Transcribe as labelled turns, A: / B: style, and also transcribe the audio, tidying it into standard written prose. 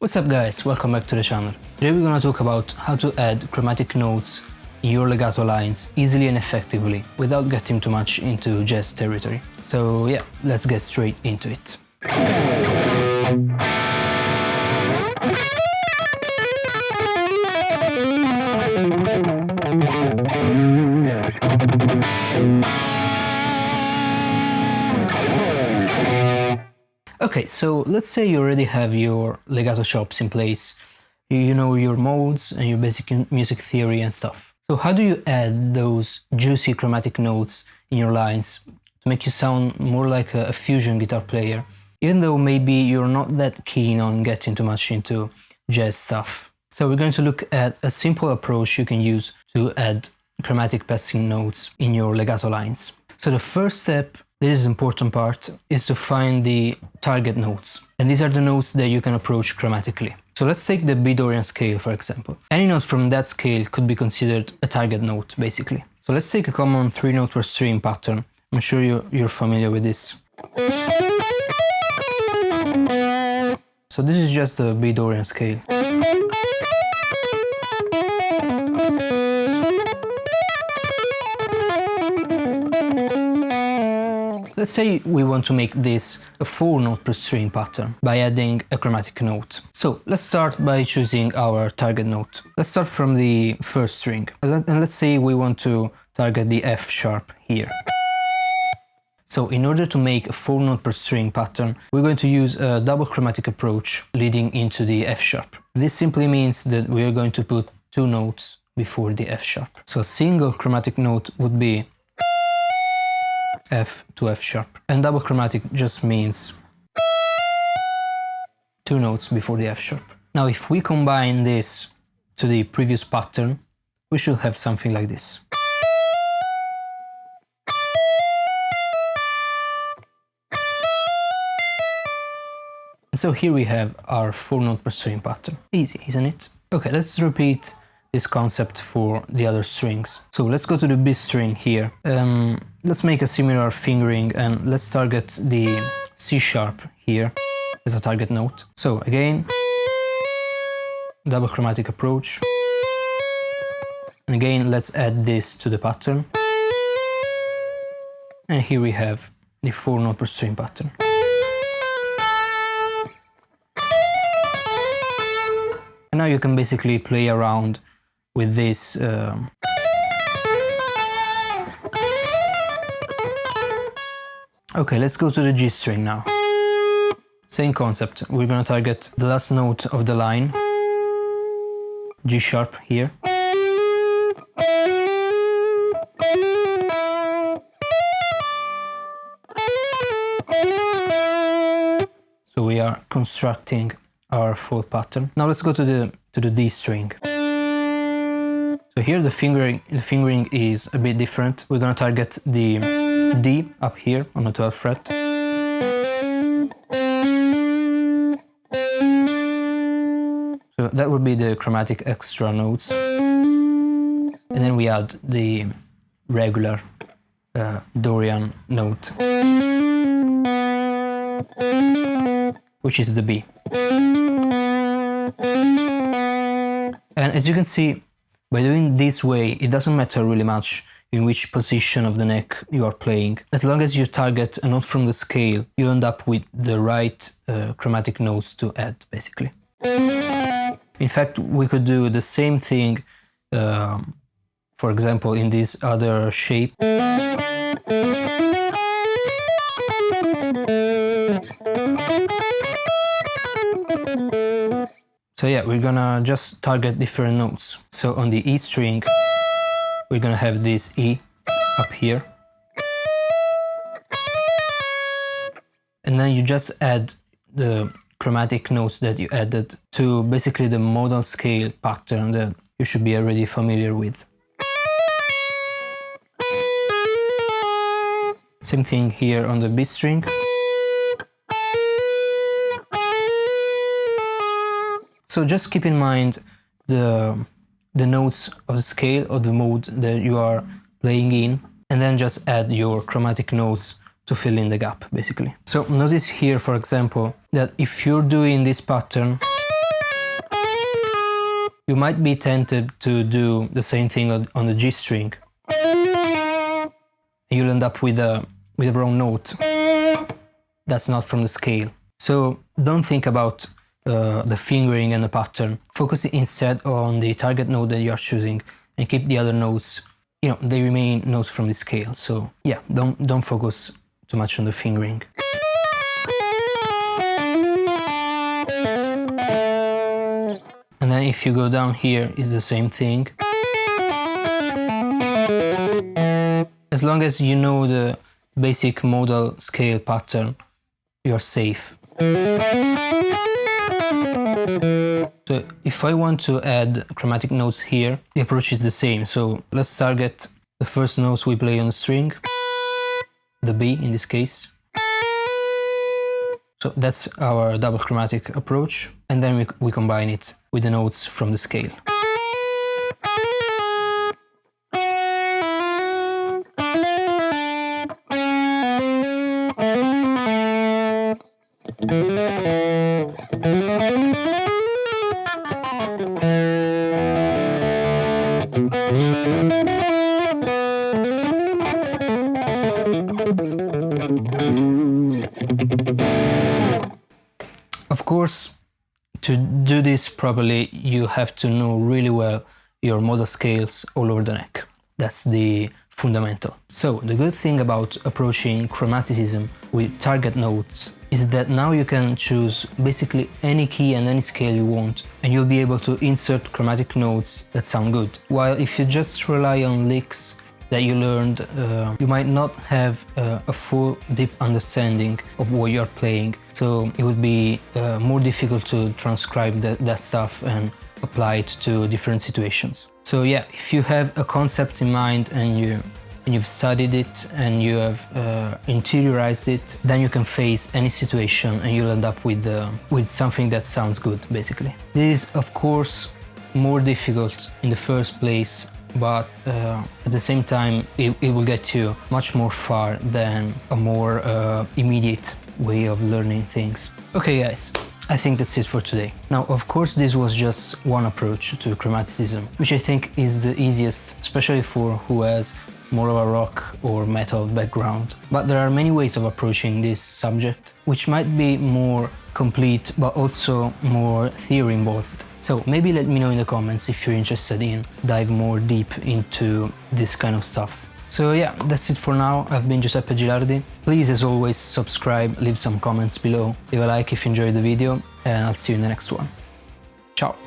A: What's up guys, welcome back to the channel. Today we're gonna talk about how to add chromatic notes in your legato lines easily and effectively without getting too much into jazz territory. So yeah, let's get straight into it. Okay, so let's say you already have your legato chops in place. You know your modes and your basic music theory and stuff. So how do you add those juicy chromatic notes in your lines to make you sound more like a fusion guitar player, even though maybe you're not that keen on getting too much into jazz stuff? So we're going to look at a simple approach you can use to add chromatic passing notes in your legato lines. So the first step, this is the important part, is to find the target notes. And these are the notes that you can approach chromatically. So let's take the B-Dorian scale, for example. Any note from that scale could be considered a target note, basically. So let's take a common 3-note per string pattern. I'm sure you're familiar with this. So this is just the B-Dorian scale. Let's say we want to make this a 4-note per string pattern by adding a chromatic note. So let's start by choosing our target note. Let's start from the first string. And let's say we want to target the F sharp here. So in order to make a 4-note per string pattern, we're going to use a double chromatic approach leading into the F sharp. This simply means that we are going to put 2 notes before the F sharp. So a single chromatic note would be F to F sharp, and double chromatic just means 2 notes before the F sharp. Now if we combine this to the previous pattern, we should have something like this. So here we have our 4-note per string pattern. Easy, isn't it? Okay, let's repeat this concept for the other strings. So let's go to the B string here. Let's make a similar fingering and let's target the C sharp here as a target note. So again, double chromatic approach. And again, let's add this to the pattern. And here we have the 4-note per string pattern. And now you can basically play around with this Okay, let's go to the G string now. Same concept, we're gonna target the last note of the line, G sharp here. So we are constructing our fourth pattern. Now let's go to the D string. So here the fingering is a bit different. We're gonna target the D up here on the 12th fret. So that would be the chromatic extra notes. And then we add the regular Dorian note, which is the B. And as you can see, by doing this way, it doesn't matter really much in which position of the neck you are playing. As long as you target a note from the scale, you end up with the right chromatic notes to add, basically. In fact, we could do the same thing, for example, in this other shape. So yeah, we're gonna just target different notes. So on the E string, we're gonna have this E up here. And then you just add the chromatic notes that you added to basically the modal scale pattern that you should be already familiar with. Same thing here on the B string. So just keep in mind the notes of the scale or the mode that you are playing in, and then just add your chromatic notes to fill in the gap, basically. So notice here, for example, that if you're doing this pattern, You might be tempted to do the same thing on the G string. You'll end up with a wrong note. That's not from the scale. So don't think about the fingering and the pattern. Focus instead on the target note that you are choosing and keep the other notes, they remain notes from the scale. So yeah, don't focus too much on the fingering. And then if you go down here, it's the same thing. As long as you know the basic modal scale pattern, you're safe. So if I want to add chromatic notes here, the approach is the same. So let's target the first notes we play on the string, the B in this case. So that's our double chromatic approach, and then we combine it with the notes from the scale. Of course, to do this properly, you have to know really well your modal scales all over the neck. That's the fundamental. So the good thing about approaching chromaticism with target notes is that now you can choose basically any key and any scale you want, and you'll be able to insert chromatic notes that sound good. While if you just rely on licks that you learned, you might not have a full deep understanding of what you're playing, so it would be more difficult to transcribe that stuff and apply it to different situations. So yeah, if you have a concept in mind and you've studied it and you have interiorized it, then you can face any situation and you'll end up with something that sounds good, basically. This is of course more difficult in the first place, but at the same time it will get you much more far than a more immediate way of learning things. Okay guys, I think that's it for today. Now of course this was just one approach to chromaticism, which I think is the easiest, especially for who has more of a rock or metal background. But there are many ways of approaching this subject, which might be more complete but also more theory involved. So maybe let me know in the comments if you're interested in dive more deep into this kind of stuff. So yeah, that's it for now. I've been Giuseppe Gilardi. Please, as always, subscribe, leave some comments below, leave a like if you enjoyed the video, and I'll see you in the next one. Ciao!